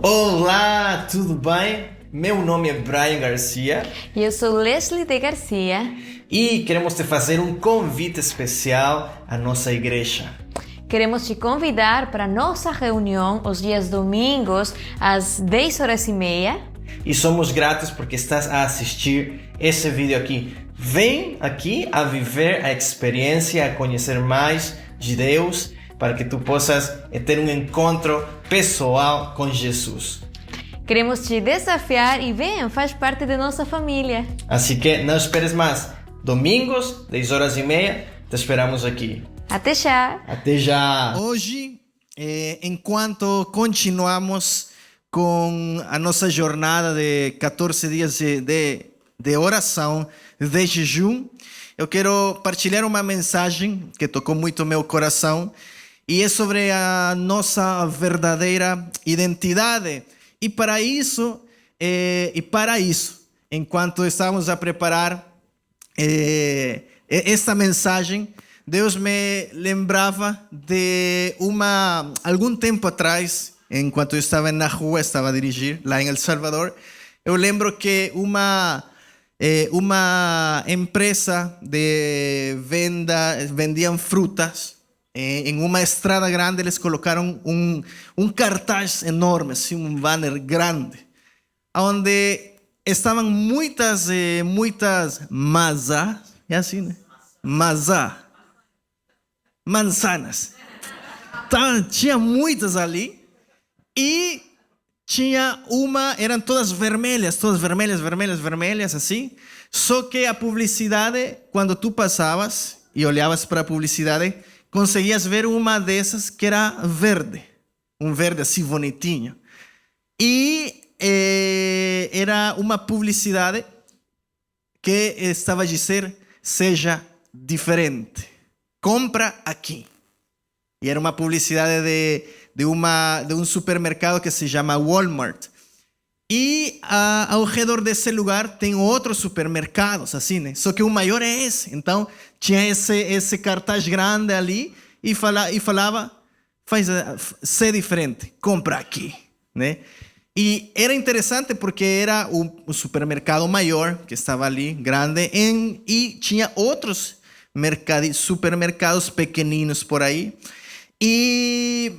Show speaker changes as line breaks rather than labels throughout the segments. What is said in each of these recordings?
Olá, tudo bem? Meu nome é Brian Garcia
E eu sou Leslie de Garcia.
e queremos te fazer um convite especial à nossa igreja.
Queremos te convidar para nossa reunião os dias domingos às 10h30.
E somos gratos porque estás a assistir esse vídeo aqui. Vem aqui a viver a experiência, a conhecer mais de Deus, para que tu possas ter um encontro pessoal com Jesus.
Queremos te desafiar e vem, faz parte de nossa família.
Assim que não esperes mais. Domingos, 10h30, te esperamos aqui.
Até já!
Até já! Hoje, enquanto continuamos com a nossa jornada de 14 dias de oração, de jejum, eu quero partilhar uma mensagem que tocou muito meu coração e é sobre a nossa verdadeira identidade. E para isso, enquanto estávamos a preparar esta mensagem, Deus me lembrava de algum tempo atrás, enquanto eu estava na rua, estava a dirigir lá em El Salvador, eu lembro que uma empresa de vendiam frutas. Em uma estrada grande eles colocaram um cartaz enorme, assim, um banner grande, onde estavam muitas maçãs, é assim, né? Manzanas. Então, tinha muitas ali e tinha eram todas vermelhas, assim. Só que a publicidade, quando tu passavas e olhavas para a publicidade, conseguias ver uma dessas que era verde, um verde assim bonitinho. E era uma publicidade que estava a dizer: seja diferente, compra aqui. E era uma publicidade de um supermercado que se chama Walmart. E ao redor desse lugar tem outros supermercados, assim, né? Só que o maior é esse. Então, tinha esse cartaz grande ali e falava: ser diferente, compra aqui, né? E era interessante porque era o supermercado maior que estava ali, grande, e tinha outros supermercados pequeninos por aí. E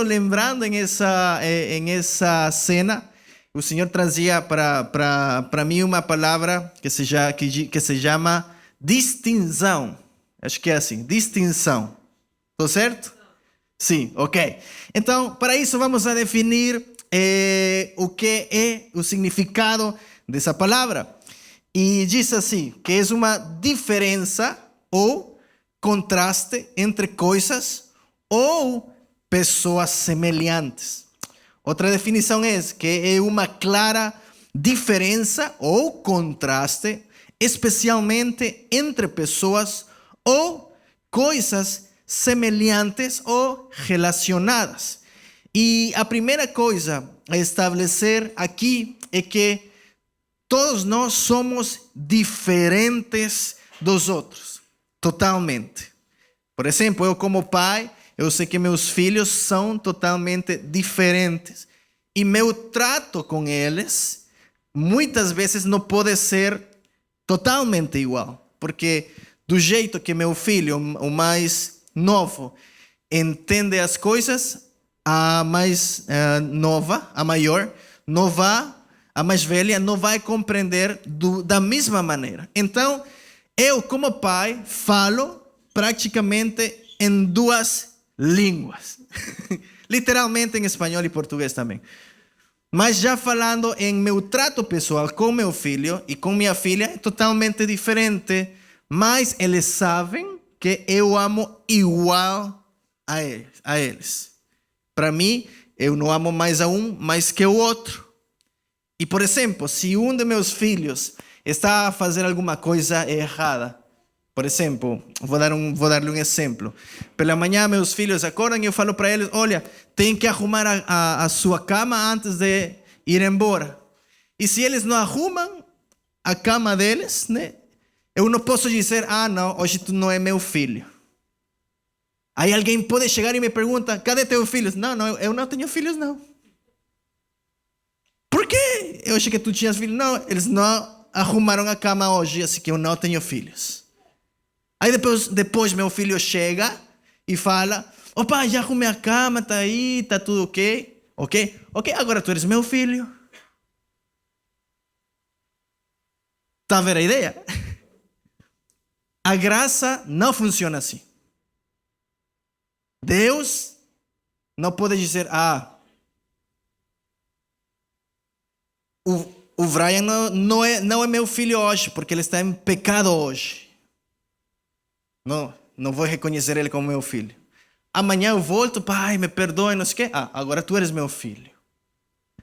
lembrando em essa cena, o Senhor trazia para mim uma palavra que se chama distinção. Acho que é assim, distinção. Estou certo? Sim, ok. Então, para isso vamos a definir o que é o significado dessa palavra. E diz assim, que é uma diferença ou contraste entre coisas ou pessoas semelhantes. Outra definição é que é uma clara diferença ou contraste, especialmente entre pessoas ou coisas semelhantes ou relacionadas. E a primeira coisa a estabelecer aqui é que todos nós somos diferentes dos outros, totalmente. Por exemplo, eu como pai, eu sei que meus filhos são totalmente diferentes. E meu trato com eles, muitas vezes não pode ser totalmente igual. Porque do jeito que meu filho, o mais novo, entende as coisas, a mais nova, a maior, a mais velha, não vai compreender da mesma maneira. Então, eu como pai, falo praticamente em duas línguas. Literalmente em espanhol e português também. Mas já falando em meu trato pessoal com meu filho e com minha filha, é totalmente diferente. Mas eles sabem que eu amo igual a eles. Para mim, eu não amo mais a um mais que o outro. E, por exemplo, se um de meus filhos está a fazer alguma coisa errada, por exemplo, vou dar-lhe um exemplo. Pela manhã, meus filhos acordam e eu falo para eles: olha, tem que arrumar a sua cama antes de ir embora. E se eles não arrumam a cama deles, né, eu não posso dizer: ah, não, hoje tu não é meu filho. Aí alguém pode chegar e me pergunta: cadê teus filhos? Não, eu não tenho filhos, não. por que eu achei que tu tinhas filhos? Não, eles não arrumaram a cama hoje, assim que eu não tenho filhos. Aí depois meu filho chega e fala, pai, já arrumei a cama, tá aí, tá tudo ok? Ok, agora tu eres meu filho. Tá vendo a ideia? A graça não funciona assim. Deus não pode dizer, o Brian não é meu filho hoje, porque ele está em pecado hoje. Não vou reconhecer ele como meu filho. Amanhã eu volto, pai, me perdoe, não sei o quê. Agora tu eres meu filho.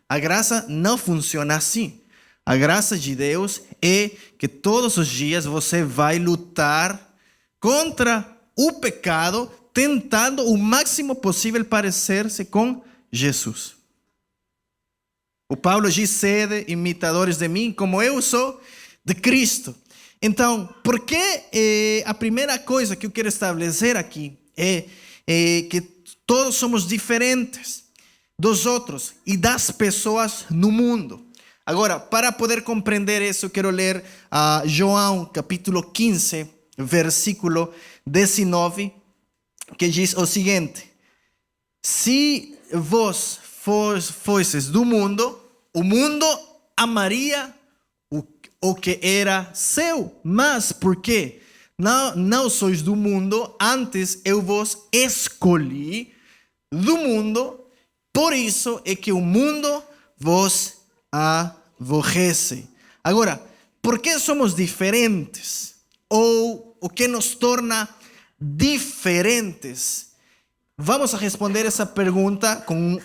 A graça não funciona assim. A graça de Deus é que todos os dias você vai lutar contra o pecado, tentando o máximo possível parecer-se com Jesus. O Paulo diz, sede imitadores de mim, como eu sou de Cristo. Então, por que a primeira coisa que eu quero estabelecer aqui é que todos somos diferentes dos outros e das pessoas no mundo. Agora, para poder compreender isso, eu quero ler João capítulo 15, versículo 19, que diz o seguinte: se vós fosseis do mundo, o mundo amaria o que era seu, mas porque não sois do mundo, antes eu vos escolhi do mundo, por isso é que o mundo vos aborrece. Agora, por que somos diferentes? Ou o que nos torna diferentes? Vamos a responder essa pergunta com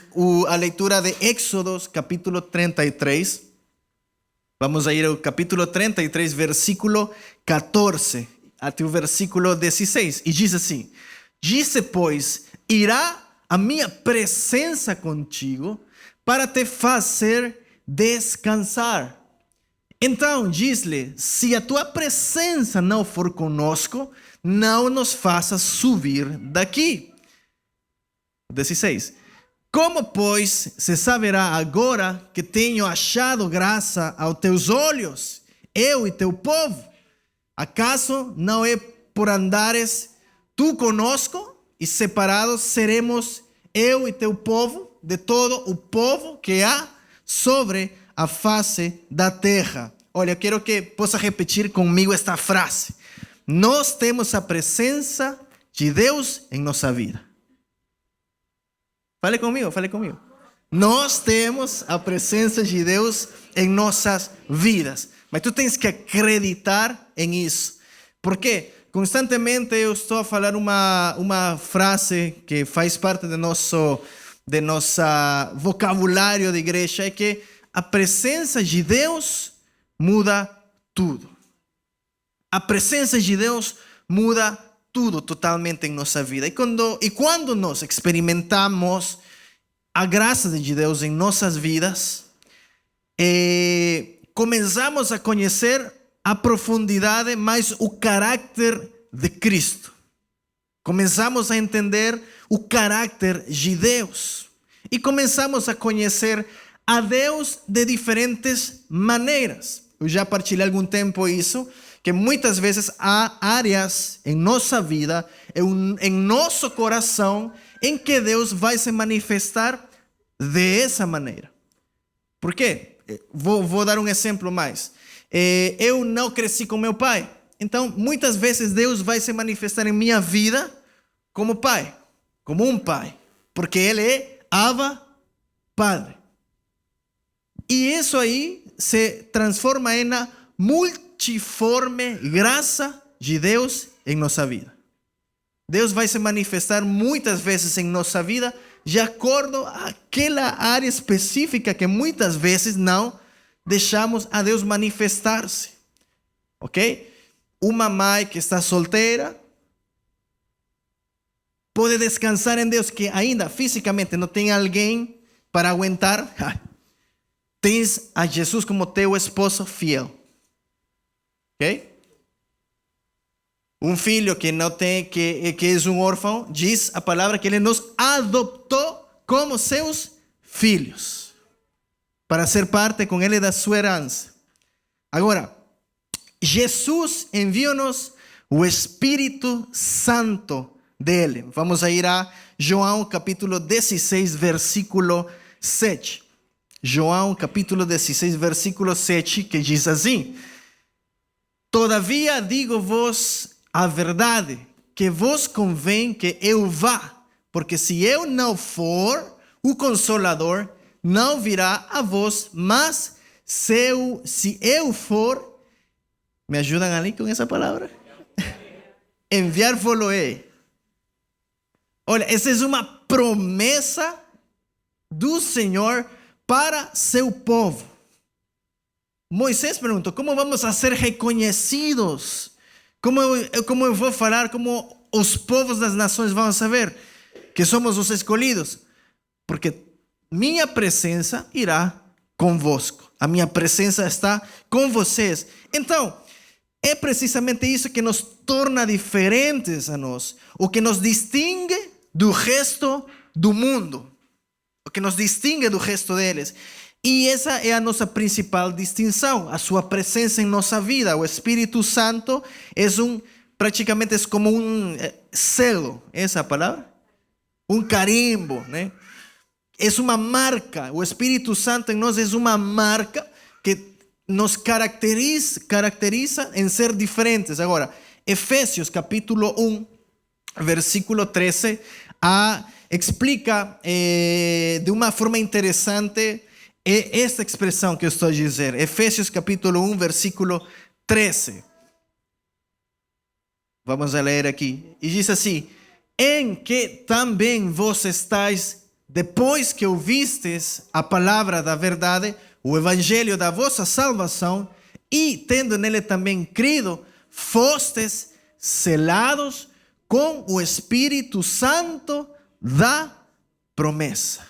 a leitura de Éxodos capítulo 33. Vamos a ir ao capítulo 33, versículo 14, até o versículo 16. E diz assim: disse, pois, irá a minha presença contigo para te fazer descansar. Então diz-lhe, se a tua presença não for conosco, não nos faças subir daqui. 16. Como, pois, se saberá agora que tenho achado graça aos teus olhos, eu e teu povo? Acaso não é por andares tu conosco e separados seremos eu e teu povo de todo o povo que há sobre a face da terra? Olha, eu quero que possa repetir comigo esta frase. Nós temos a presença de Deus em nossa vida. Fale comigo. Nós temos a presença de Deus em nossas vidas. Mas tu tens que acreditar em isso. Por quê? Constantemente eu estou a falar uma frase que faz parte de nosso vocabulário de igreja, é que a presença de Deus muda tudo. A presença de Deus muda tudo totalmente em nossa vida. E quando nós experimentamos a graça de Deus em nossas vidas, começamos a conhecer a profundidade, mais o caráter de Cristo. Começamos a entender o caráter de Deus. E começamos a conhecer a Deus de diferentes maneiras. Eu já partilhei há algum tempo isso, que muitas vezes há áreas em nossa vida, em nosso coração, em que Deus vai se manifestar dessa maneira. Por quê? Vou dar um exemplo mais. Eu não cresci com meu pai. Então, muitas vezes Deus vai se manifestar em minha vida como pai, como um pai. Porque Ele é Abba, Padre. E isso aí se transforma em uma multiforme graça de Deus em nossa vida. Deus vai se manifestar muitas vezes em nossa vida de acordo com aquela área específica que muitas vezes não deixamos a Deus manifestar-se. Ok? Uma mãe que está solteira pode descansar em Deus, que ainda fisicamente não tem alguém para aguentar. Tens a Jesus como teu esposo fiel. Ok? Um filho que não tem, que é um órfão, diz a palavra que Ele nos adoptou como seus filhos. para ser parte com Ele da sua herança. Agora, Jesus enviou-nos o Espírito Santo dele. Vamos a ir a João capítulo 16, versículo 7. João capítulo 16, versículo 7, que diz assim: Todavia digo-vos a verdade, que vos convém que eu vá, porque se eu não for, o Consolador não virá a vós, mas se eu for, me ajudam ali com essa palavra? Enviar-vos-lo-ei. Olha, essa é uma promessa do Senhor para seu povo. Moisés perguntou: como vamos a ser reconhecidos? Como eu vou falar? Como os povos das nações vão saber que somos os escolhidos? Porque minha presença irá convosco. A minha presença está com vocês. Então, é precisamente isso que nos torna diferentes a nós. O que nos distingue do resto do mundo. O que nos distingue do resto deles. E essa é a nossa principal distinção, a sua presença em nossa vida. O Espírito Santo praticamente é como um selo, essa é a palavra? Um carimbo, né? É uma marca, o Espírito Santo em nós é uma marca que nos caracteriza em ser diferentes. Agora, Efésios capítulo 1, versículo 13, explica de uma forma interessante esta expressão que eu estou a dizer. Efésios capítulo 1, versículo 13. Vamos a ler aqui. E diz assim: em que também vós estáis, depois que ouvistes a palavra da verdade, o evangelho da vossa salvação, e tendo nele também crido, fostes selados com o Espírito Santo da promessa.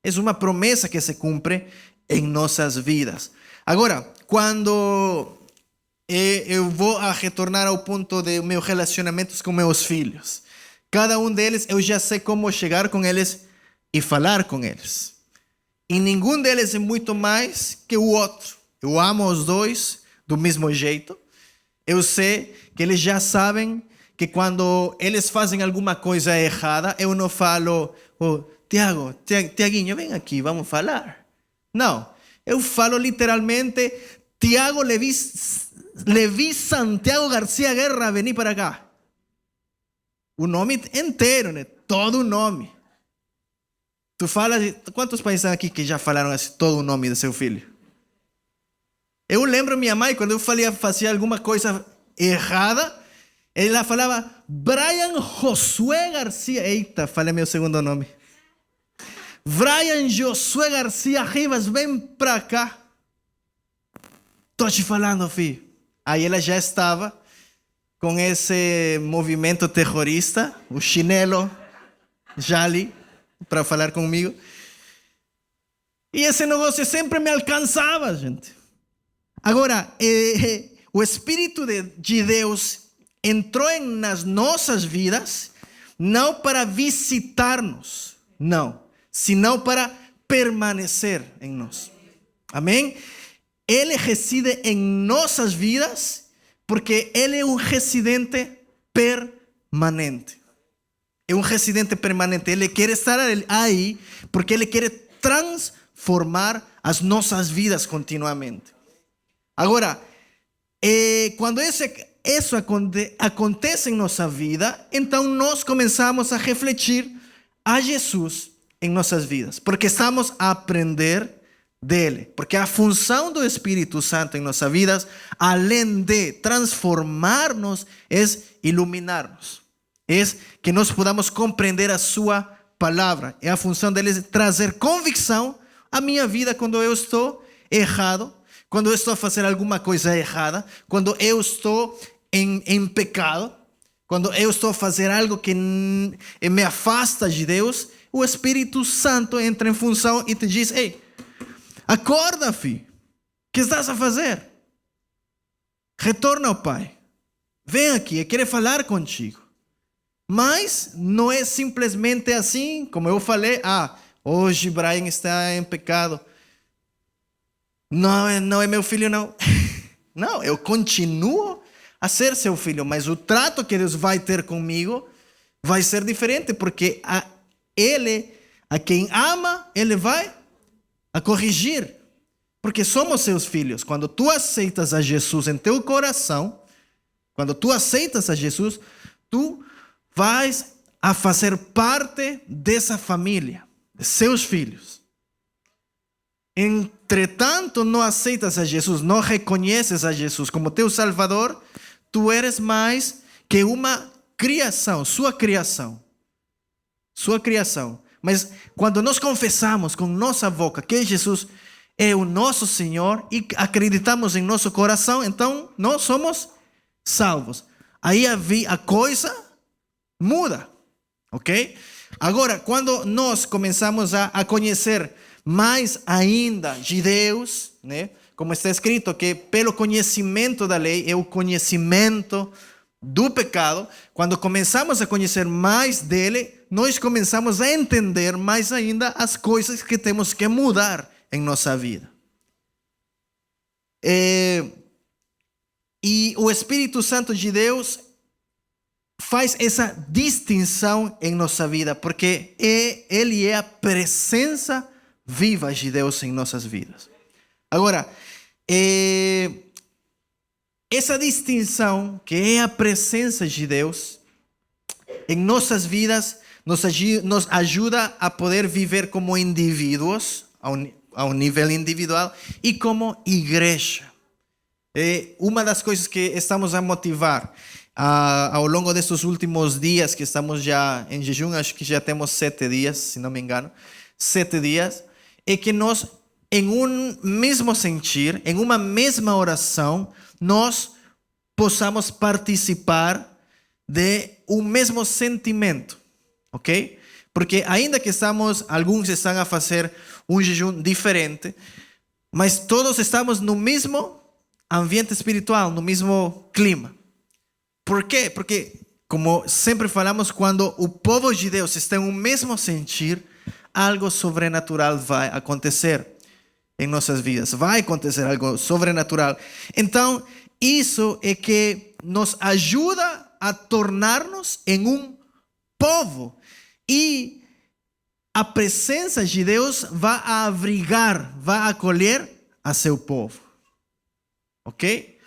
É uma promessa que se cumpre em nossas vidas. Agora, quando eu vou a retornar ao ponto de meus relacionamentos com meus filhos, cada um deles eu já sei como chegar com eles e falar com eles. E nenhum deles é muito mais que o outro. Eu amo os dois do mesmo jeito. Eu sei que eles já sabem que quando eles fazem alguma coisa errada, eu não falo: Tiaguinho, vem aqui, vamos falar. Não, eu falo literalmente: Tiago Levi Santiago Garcia Guerra, vení para cá. O nome inteiro, né? Todo o nome. Tu fala, quantos pais aqui que já falaram assim, todo o nome do seu filho? Eu lembro minha mãe, quando eu fazia alguma coisa errada, ela falava Brian Josué Garcia. Eita, falei meu segundo nome. Brian Josué Garcia Rivas, vem pra cá. Tô te falando, filho. Aí ela já estava com esse movimento terrorista, o chinelo já ali, para falar comigo. E esse negócio sempre me alcançava, gente. Agora, o Espírito de Deus entrou nas nossas vidas, não para visitar-nos, não, senão para permanecer em nós. Amém? Ele reside em nossas vidas porque Ele é um residente permanente. É um residente permanente. Ele quer estar aí porque Ele quer transformar as nossas vidas continuamente. Agora, quando isso acontece em nossa vida, então nós começamos a refletir a Jesus em nossas vidas, porque estamos a aprender dele, porque a função do Espírito Santo em nossas vidas, além de transformar-nos, é iluminar-nos, é que nós podamos compreender a sua palavra. É a função dele trazer convicção à minha vida quando eu estou errado, quando eu estou a fazer alguma coisa errada, quando eu estou em pecado, quando eu estou a fazer algo que me afasta de Deus. O Espírito Santo entra em função e te diz: ei, acorda, filho, o que estás a fazer? Retorna ao Pai, vem aqui, eu quero falar contigo. Mas não é simplesmente assim, como eu falei: hoje Brian está em pecado, não é meu filho, não. Não, eu continuo a ser seu filho, mas o trato que Deus vai ter comigo vai ser diferente, porque a quem ama, Ele vai a corrigir, porque somos seus filhos. Quando tu aceitas a Jesus em teu coração, quando tu aceitas a Jesus, tu vais a fazer parte dessa família, de seus filhos. Entretanto, não aceitas a Jesus, não reconheces a Jesus como teu Salvador, tu eres mais que uma criação, sua criação. Sua criação. Mas quando nós confessamos com nossa boca que Jesus é o nosso Senhor e acreditamos em nosso coração, então nós somos salvos. Aí a coisa muda, ok? Agora, quando nós começamos a conhecer mais ainda de Deus, né? Como está escrito, que pelo conhecimento da lei é o conhecimento do pecado. Quando começamos a conhecer mais dele, nós começamos a entender mais ainda as coisas que temos que mudar em nossa vida. E o Espírito Santo de Deus faz essa distinção em nossa vida, porque ele é a presença viva de Deus em nossas vidas. Agora, essa distinção que é a presença de Deus em nossas vidas nos ajuda a poder viver como indivíduos, a um nível individual, e como igreja. Uma das coisas que estamos a motivar ao longo destes últimos dias, que estamos já em jejum, acho que já temos 7 dias, se não me engano, 7 dias, é que nós, em um mesmo sentir, em uma mesma oração, nós possamos participar de um mesmo sentimento, ok? Porque ainda que alguns estão a fazer um jejum diferente, mas todos estamos no mesmo ambiente espiritual, no mesmo clima. Por quê? Porque, como sempre falamos, quando o povo de Deus está em um mesmo sentir, algo sobrenatural vai acontecer em nossas vidas. Vai acontecer algo sobrenatural. Então, isso é que nos ajuda a tornar-nos em um povo. E a presença de Deus vai a abrigar, vai acolher a seu povo. Ok?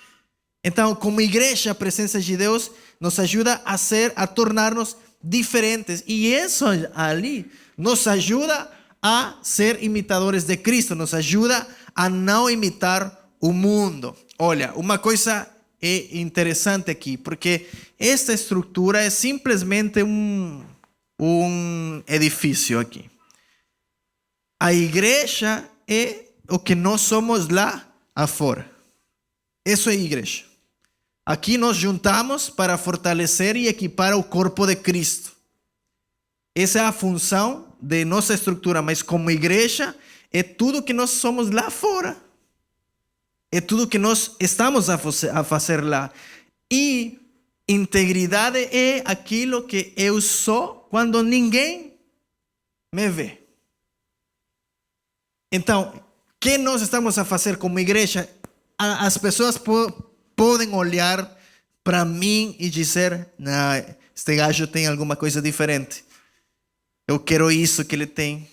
Então, como igreja, a presença de Deus nos ajuda a tornar-nos diferentes. E isso ali nos ajuda a ser imitadores de Cristo, nos ajuda a não imitar o mundo. Olha, uma coisa é interessante aqui, porque esta estrutura é simplesmente um edifício aqui. A igreja é o que nós somos lá afora. Isso é igreja. Aqui nós juntamos para fortalecer e equipar o corpo de Cristo. Essa é a função de nossa estrutura, mas como igreja é tudo que nós somos lá fora. É tudo que nós estamos a fazer lá. E integridade é aquilo que eu sou quando ninguém me vê. Então, o que nós estamos a fazer como igreja? As pessoas podem olhar para mim e dizer: não, este gajo tem alguma coisa diferente. Eu quero isso que ele tem.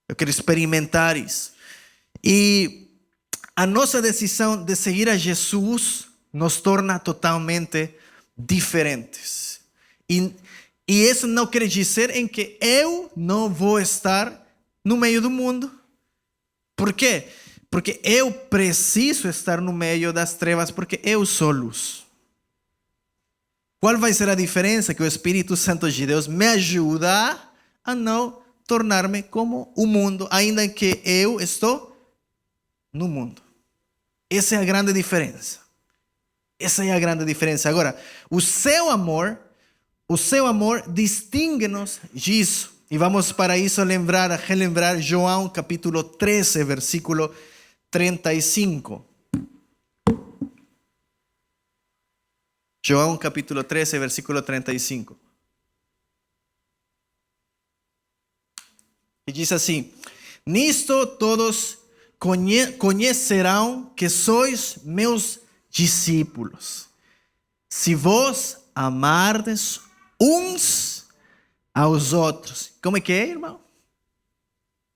Eu quero experimentar isso. E a nossa decisão de seguir a Jesus nos torna totalmente diferentes. E isso não quer dizer em que eu não vou estar no meio do mundo. Por quê? Porque eu preciso estar no meio das trevas, porque eu sou luz. Qual vai ser a diferença? Que o Espírito Santo de Deus me ajuda a não tornar-me como o mundo, ainda que eu estou no mundo. Essa é a grande diferença. Essa é a grande diferença. Agora, o seu amor distingue-nos disso. E vamos para isso relembrar João capítulo 13, versículo 35. João capítulo 13, versículo 35. E diz assim: nisto todos conhecerão que sois meus discípulos, se vos amardes uns aos outros. Como é que é, irmão?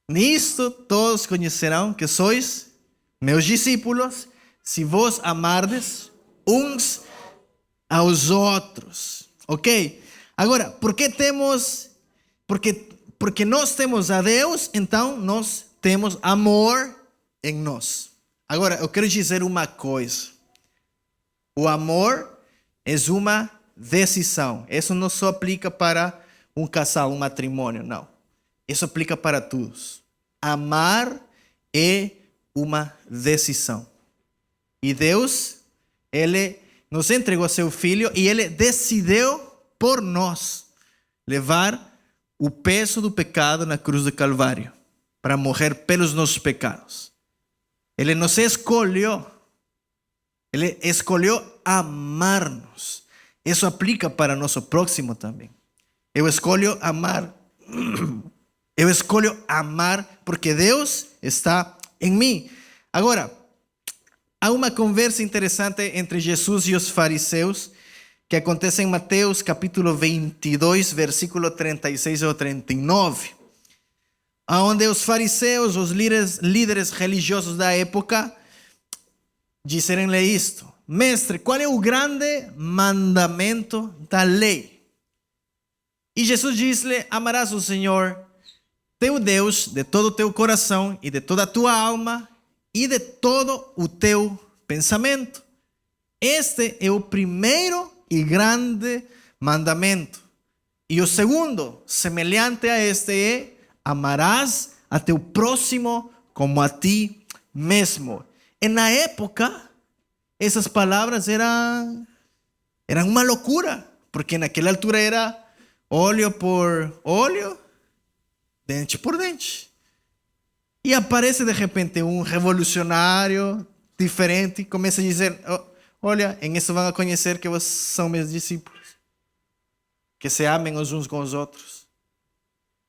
Nisto todos conhecerão que sois meus discípulos, se vos amardes uns aos outros. Ok? Agora, porque nós temos a Deus, então nós temos amor em nós. Agora, eu quero dizer uma coisa. O amor é uma decisão. Isso não só aplica para um casal, um matrimônio, não. Isso aplica para todos. Amar é uma decisão. E Deus, Ele nos entregou seu Filho e Ele decidiu por nós levar o peso do pecado na cruz do Calvário para morrer pelos nossos pecados. Ele nos escolheu. Ele escolheu amar-nos. Isso aplica para nosso próximo também. Eu escolho amar. Eu escolho amar porque Deus está em mim. Agora, há uma conversa interessante entre Jesus e os fariseus que acontece em Mateus capítulo 22, versículo 36 ao 39. Onde os fariseus, os líderes religiosos da época, disseram-lhe isto: Mestre, qual é o grande mandamento da lei? E Jesus disse-lhe: Amarás o Senhor teu Deus de todo o teu coração e de toda a tua alma e de todo o teu pensamento. Este é o primeiro e grande mandamento. E o segundo, semelhante a este, é: amarás a teu próximo como a ti mesmo. E na época, essas palavras eram uma loucura, porque naquela altura era olho por olho, dente por dente. E aparece de repente um revolucionário diferente, começa a dizer: olha, em isso vão a conhecer que vocês são meus discípulos, que se amem os uns com os outros.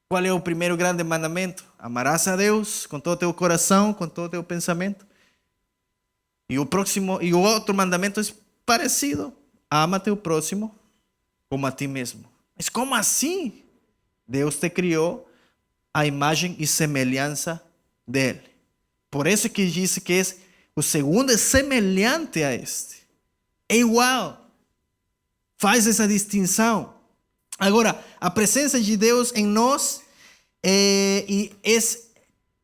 Qual é o primeiro grande mandamento? Amarás a Deus com todo o teu coração, com todo o teu pensamento. E o outro mandamento é parecido: ama teu próximo como a ti mesmo. Mas como assim? Deus te criou a imagem e semelhança dele. Por isso que disse que o segundo é semelhante a este. É igual. Faz essa distinção. Agora, a presença de Deus em nós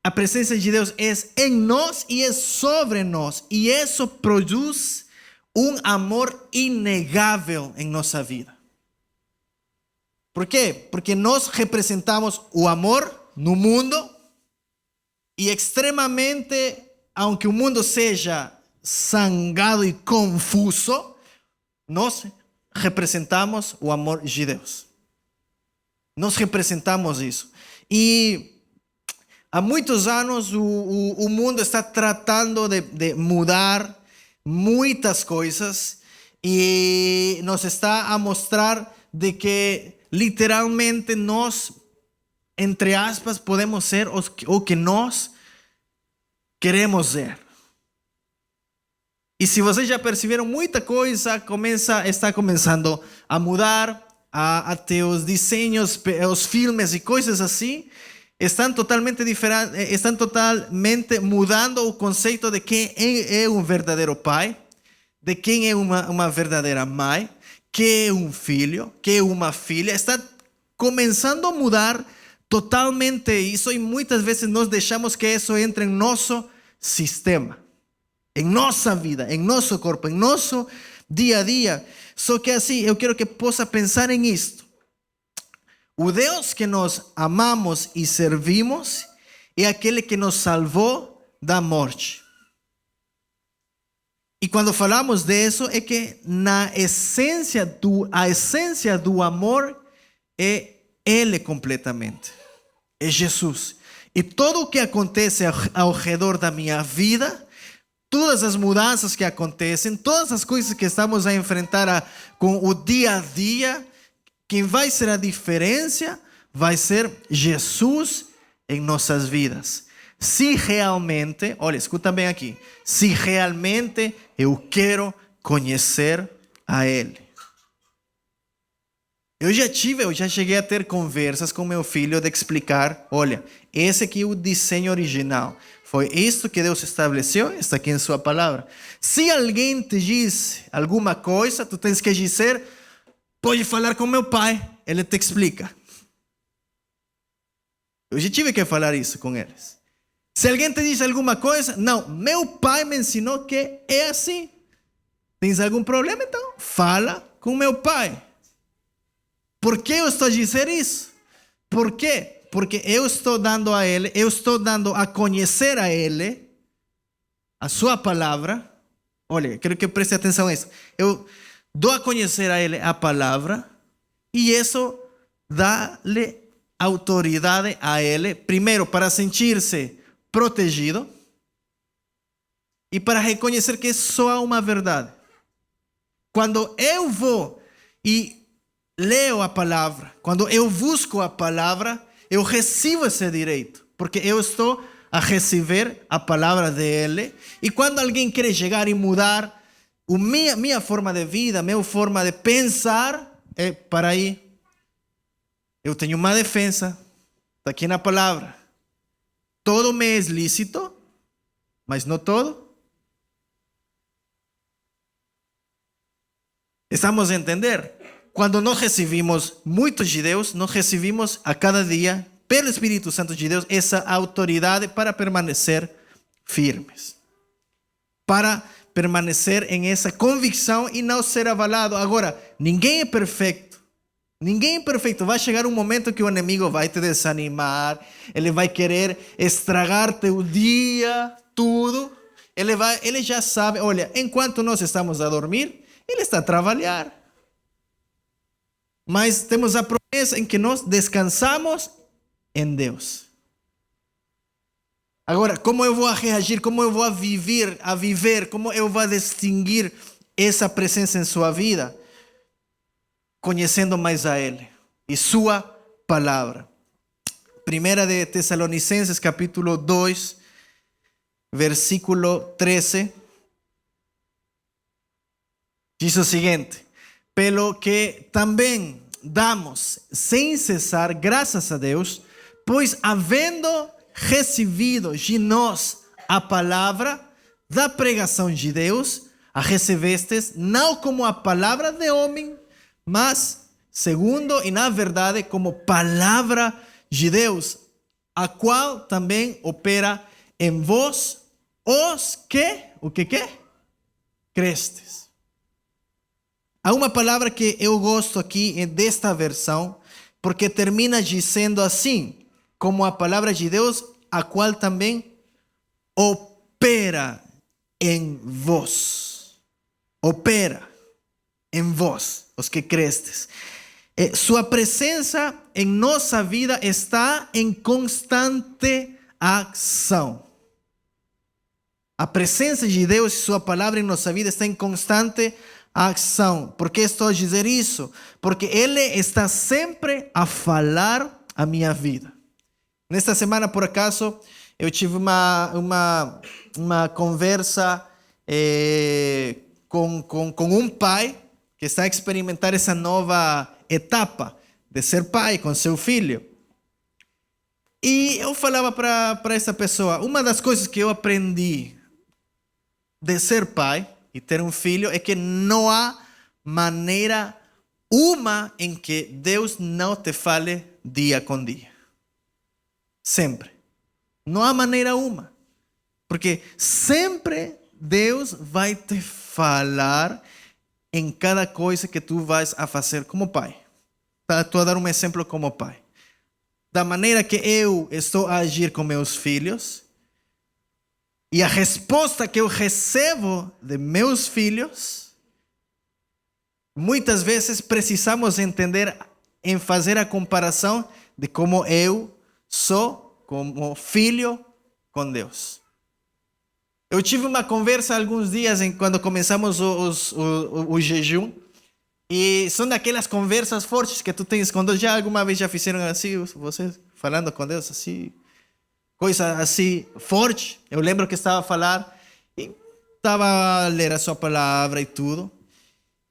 a presença de Deus é em nós e é sobre nós. E isso produz um amor inegável em nossa vida. Por quê? Porque nós representamos o amor no mundo e extremamente, aunque o mundo seja zangado e confuso, nós representamos o amor de Deus. Nós representamos isso. E há muitos anos o mundo está tratando de mudar muitas coisas e nos está a mostrar de que literalmente nós, entre aspas, podemos ser o que nós queremos ser. E se vocês já perceberam, muita coisa está começando a mudar, até os desenhos, os filmes e coisas assim, estão totalmente diferentes, estão totalmente mudando o conceito de quem é um verdadeiro pai, de quem é uma verdadeira mãe, que é um filho, que é uma filha. Está começando a mudar totalmente isso e muitas vezes nós deixamos que isso entre em nosso sistema, em nossa vida, em nosso corpo, em nosso dia a dia. Só que assim, eu quero que possa pensar em isto. O Deus que nós amamos e servimos é aquele que nos salvou da morte. E quando falamos disso, é que a essência do amor é Ele completamente. É Jesus. E tudo o que acontece ao redor da minha vida, todas as mudanças que acontecem, todas as coisas que estamos a enfrentar com o dia a dia, quem vai ser a diferença vai ser Jesus em nossas vidas. se realmente, olha, escuta bem aqui, se realmente eu quero conhecer a Ele. Eu já cheguei a ter conversas com meu filho de explicar, olha, esse aqui é o desenho original. Foi isto que Deus estabeleceu, está aqui em sua palavra. Se alguém te diz alguma coisa, tu tens que dizer, pode falar com meu pai, ele te explica. Eu já tive que falar isso com eles. Se alguém te diz alguma coisa, não, meu pai me ensinou que é assim. Tens algum problema? Então, fala com meu pai. Por que eu estou a dizer isso? Por quê? Porque eu estou dando a Ele, eu estou dando a conhecer a Ele, a sua palavra. Olha, quero que preste atenção a isso. Eu dou a conhecer a Ele a palavra e isso dá-lhe autoridade a Ele, primeiro para sentir-se protegido e para reconhecer que é só uma verdade. Quando eu vou e leio a palavra, quando eu busco a palavra, eu recebo esse direito, porque eu estou a receber a palavra dele. E quando alguém quer chegar e mudar minha forma de vida, minha forma de pensar, para aí, eu tenho uma defesa, está aqui na palavra. Todo me é lícito, mas não todo. Estamos a entender? Quando nós recebemos muitos judeus, nós recebemos a cada dia, pelo Espírito Santo de Deus, essa autoridade para permanecer firmes. Para permanecer em essa convicção e não ser abalado. Agora, ninguém é perfeito. Ninguém é perfeito. Vai chegar um momento que o inimigo vai te desanimar. Ele vai querer estragar teu dia, tudo. Ele já sabe, olha, enquanto nós estamos a dormir, ele está a trabalhar. Mas temos a promessa em que nós descansamos em Deus. Agora, como eu vou reagir, como eu vou viver, como eu vou distinguir essa presença em sua vida? Conhecendo mais a Ele e sua palavra. 1 de Tessalonicenses, capítulo 2, versículo 13. Diz o seguinte: pelo que também damos sem cessar graças a Deus, pois havendo recebido de nós a palavra da pregação de Deus, a recebestes não como a palavra de homem, mas segundo e na verdade como palavra de Deus, a qual também opera em vós os que, o que? Crestes. Há uma palavra que eu gosto aqui desta versão, porque termina dizendo assim, como a palavra de Deus, a qual também opera em vós. Opera em vós, os que crestes. Sua presença em nossa vida está em constante ação. A presença de Deus e sua palavra em nossa vida está em constante ação. Por que estou a dizer isso? Porque Ele está sempre a falar a minha vida. Nesta semana, por acaso, eu tive uma conversa com um pai que está a experimentar essa nova etapa de ser pai com seu filho. E eu falava para essa pessoa, uma das coisas que eu aprendi de ser pai e ter um filho é que não há maneira uma em que Deus não te fale dia com dia. Sempre. Não há maneira uma. Porque sempre Deus vai te falar em cada coisa que tu vais a fazer como pai. Estou a dar um exemplo como pai. Da maneira que eu estou a agir com meus filhos, e a resposta que eu recebo de meus filhos, muitas vezes precisamos entender em fazer a comparação de como eu sou como filho com Deus. Eu tive uma conversa há alguns dias quando começamos o jejum, e são daquelas conversas fortes que tu tens quando alguma vez já fizeram assim, vocês falando com Deus assim. coisa assim forte. Eu lembro que estava a falar e estava a ler a sua palavra e tudo.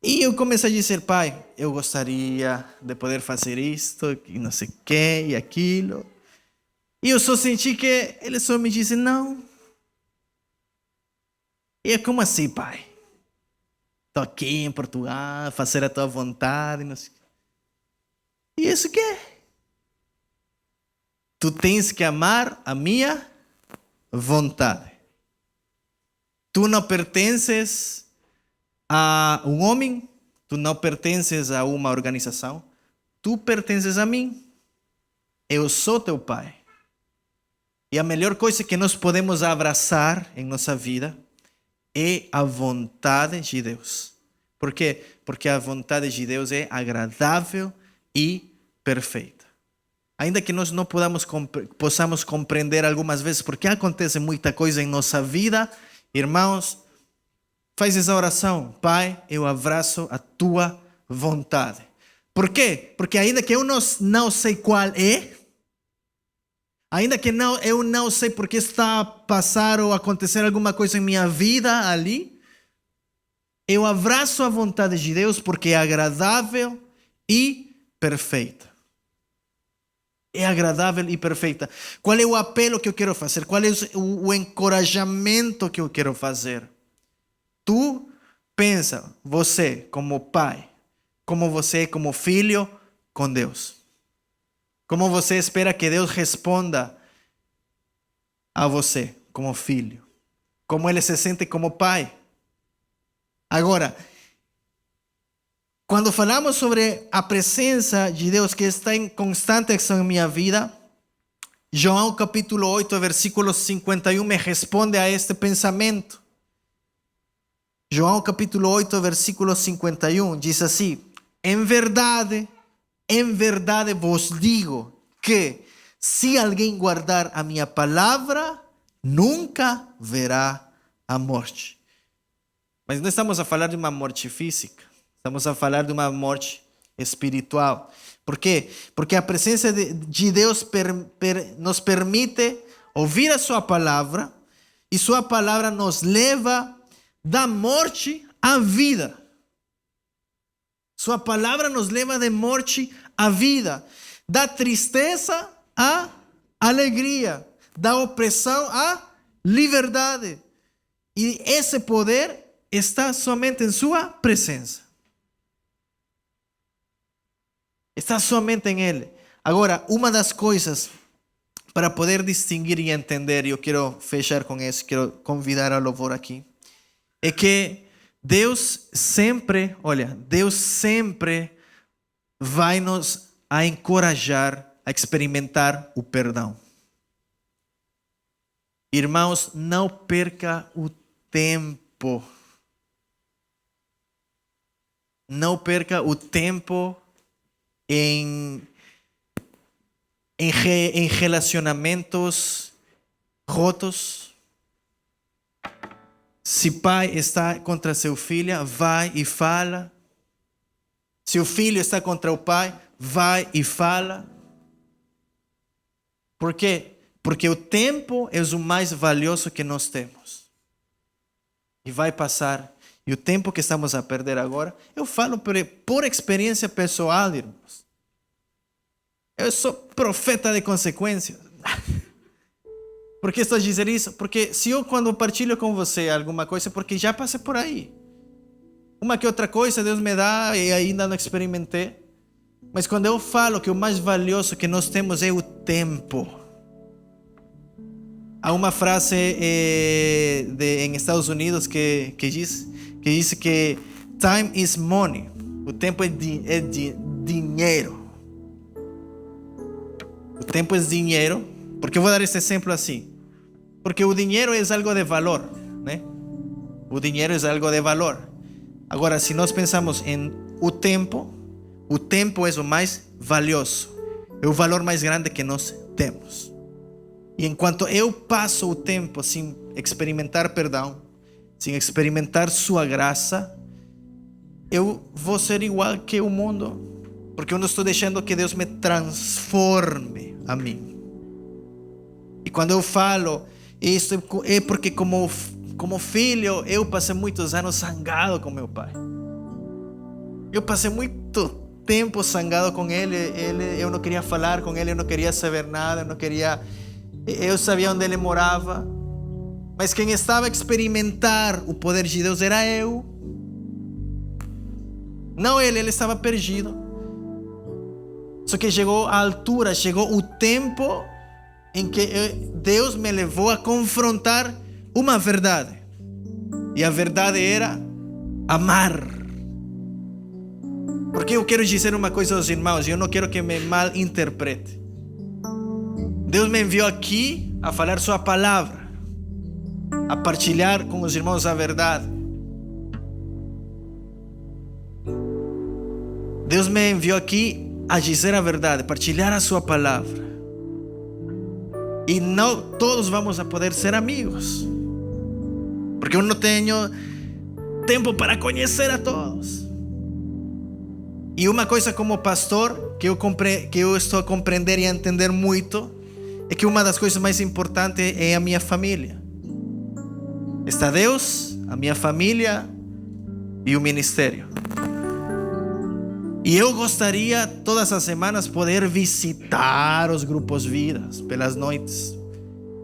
E eu comecei a dizer: Pai, eu gostaria de poder fazer isto, e não sei o que, e aquilo. E eu só senti que ele só me disse: não. E é como assim, Pai? Estou aqui em Portugal, fazer a tua vontade, não sei o que. E isso que é? Tu tens que amar a minha vontade. Tu não pertences a um homem, tu não pertences a uma organização, tu pertences a mim. Eu sou teu Pai. E a melhor coisa que nós podemos abraçar em nossa vida é a vontade de Deus. Por quê? Porque a vontade de Deus é agradável e perfeita. Ainda que nós não possamos compreender algumas vezes porque acontece muita coisa em nossa vida, irmãos, faz essa oração: Pai, eu abraço a tua vontade. Por quê? Porque ainda que eu não sei qual é, ainda que eu não sei porque está a passar ou acontecer alguma coisa em minha vida ali, eu abraço a vontade de Deus porque é agradável e perfeita. É agradável e perfeita. Qual é o apelo que eu quero fazer? Qual é o encorajamento que eu quero fazer? Tu pensa, você como pai, como você como filho com Deus. Como você espera que Deus responda a você como filho. Como Ele se sente como pai. Agora, quando falamos sobre a presença de Deus que está em constante ação em minha vida, João capítulo 8, versículo 51 me responde a este pensamento. João capítulo 8, versículo 51 diz assim: em verdade vos digo que se alguém guardar a minha palavra, nunca verá a morte. Mas não estamos a falar de uma morte física. Estamos a falar de uma morte espiritual. Por quê? Porque a presença de Deus nos permite ouvir a sua palavra e sua palavra nos leva da morte à vida. Sua palavra nos leva de morte à vida, da tristeza à alegria, da opressão à liberdade. E esse poder está somente em sua presença. Está somente em Ele. Agora, uma das coisas para poder distinguir e entender, e eu quero fechar com isso, quero convidar a louvor aqui, é que Deus sempre vai nos a encorajar a experimentar o perdão. Irmãos, não perca o tempo. Não perca o tempo em relacionamentos rotos. Se pai está contra seu filho, vai e fala. Se o filho está contra o pai, vai e fala. Por quê? Porque o tempo é o mais valioso que nós temos. E vai passar. E o tempo que estamos a perder agora, eu falo por experiência pessoal, irmãos. Eu sou profeta de consequências. Por que estou a dizer isso? Porque se eu quando partilho com você alguma coisa, porque já passei por aí. Uma que outra coisa Deus me dá e ainda não experimentei. Mas quando eu falo que o mais valioso que nós temos é o tempo. Há uma frase em Estados Unidos que diz que time is money. O tempo é dinheiro. O tempo é dinheiro. Porque eu vou dar esse exemplo assim. Porque o dinheiro é algo de valor, né? O dinheiro é algo de valor. Agora, se nós pensamos em o tempo é o mais valioso. É o valor mais grande que nós temos. E enquanto eu passo o tempo sem experimentar perdão, sem experimentar sua graça, eu vou ser igual que o mundo. Porque eu não estou deixando que Deus me transforme a mim. E quando eu falo isso, é porque como filho, eu passei muitos anos zangado com meu pai. Eu passei muito tempo zangado com ele. Eu não queria falar com ele, eu não queria saber nada, eu sabia onde ele morava. Mas quem estava a experimentar o poder de Deus era eu. Não ele estava perdido. Só que chegou a altura, chegou o tempo em que Deus me levou a confrontar uma verdade. E a verdade era amar. Porque eu quero dizer uma coisa aos irmãos, e eu não quero que me mal interprete. Deus me enviou aqui a falar sua palavra, a partilhar com os irmãos a verdade. Deus me enviou aqui a dizer a verdade, partilhar a sua palavra. E não todos vamos a poder ser amigos, porque eu não tenho tempo para conhecer a todos. E uma coisa como pastor que eu estou a compreender e a entender muito é que uma das coisas mais importantes é a minha família. Está Deus, a minha família e o ministério. E eu gostaria todas as semanas poder visitar os grupos vidas pelas noites.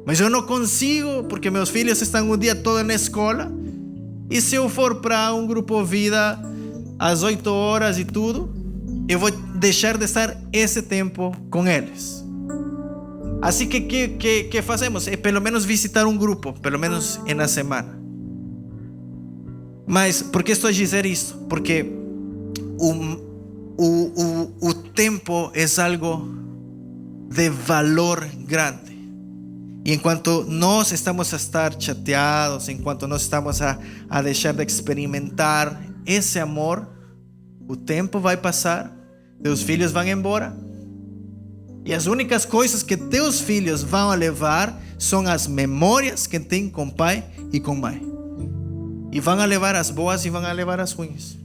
Mas eu não consigo porque meus filhos estão o dia todo na escola. E se eu for para um grupo vida às 8 horas e tudo, eu vou deixar de estar esse tempo com eles. Assim que fazemos? É pelo menos visitar um grupo, pelo menos na semana. Mas por que estou a dizer isso? Porque o tempo é algo de valor grande. E enquanto nós estamos a estar chateados, enquanto nós estamos a deixar de experimentar esse amor, o tempo vai passar, teus filhos vão embora, e as únicas coisas que teus filhos vão levar são as memórias que têm com pai e com mãe. E vão levar as boas e vão levar as ruins.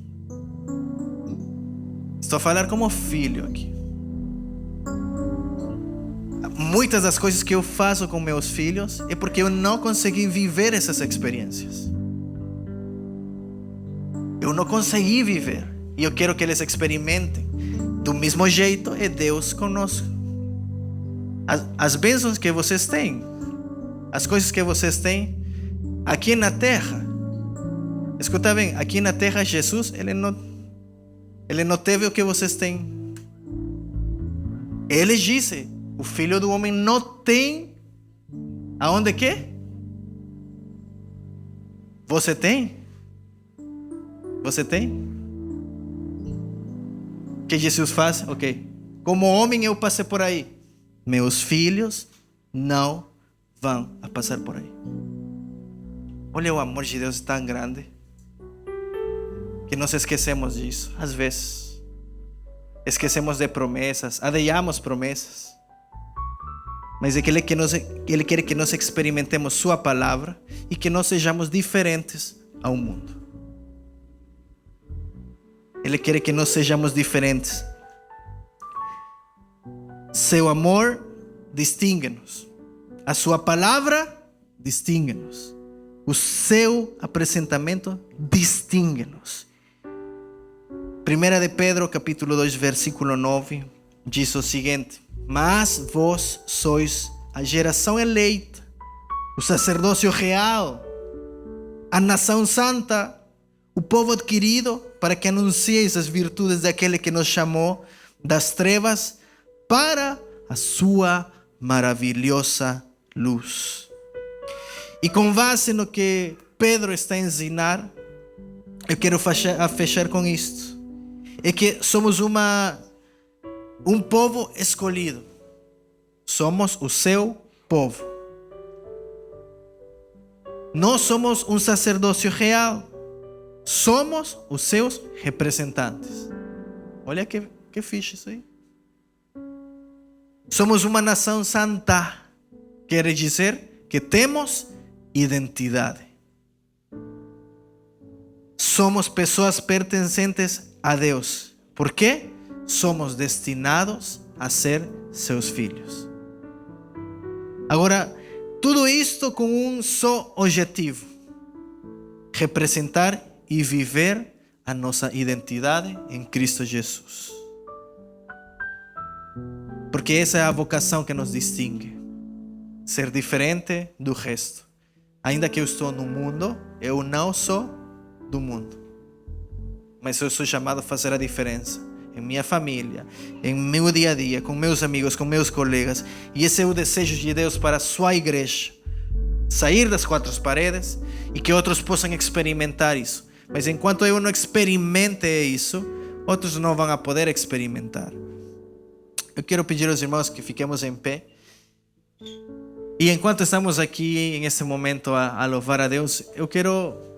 Estou a falar como filho aqui. Muitas das coisas que eu faço com meus filhos é porque eu não consegui viver essas experiências. Eu não consegui viver. E eu quero que eles experimentem. Do mesmo jeito é Deus conosco. As bênçãos que vocês têm, as coisas que vocês têm aqui na terra. Escuta bem, aqui na terra Jesus, Ele não teve o que vocês têm. Ele disse: o Filho do Homem não tem aonde que? Você tem? Você tem? O que Jesus faz? Ok. Como homem eu passei por aí. Meus filhos não vão a passar por aí. Olha, o amor de Deus é tão grande que nós esquecemos disso. Às vezes esquecemos de promessas, adiamos promessas. Mas Ele quer que nós experimentemos sua palavra e que nós sejamos diferentes ao mundo. Ele quer que nós sejamos diferentes. Seu amor distingue-nos. A sua palavra distingue-nos. O seu apresentamento distingue-nos. 1 de Pedro capítulo 2 versículo 9 diz o seguinte: mas vós sois a geração eleita, o sacerdócio real, a nação santa, o povo adquirido, para que anuncieis as virtudes daquele que nos chamou das trevas para a sua maravilhosa luz. E com base no que Pedro está a ensinar, eu quero fechar com isto. É que somos um povo escolhido. Somos o seu povo. Nós somos um sacerdócio real. Somos os seus representantes. Olha que fixe isso aí. Somos uma nação santa. Quer dizer que temos identidade. Somos pessoas pertencentes a Deus. Por quê? Somos destinados a ser seus filhos. Agora, tudo isto com um só objetivo: representar e viver a nossa identidade em Cristo Jesus. Porque essa é a vocação que nos distingue. Ser diferente do resto. Ainda que eu estou no mundo, eu não sou do mundo. Mas eu sou chamado a fazer a diferença em minha família, em meu dia a dia, com meus amigos, com meus colegas. E esse é o desejo de Deus para a sua igreja. Sair das quatro paredes e que outros possam experimentar isso. Mas enquanto eu não experimente isso, outros não vão poder experimentar. Eu quero pedir aos irmãos que fiquemos em pé. E enquanto estamos aqui, nesse momento, a louvar a Deus, eu quero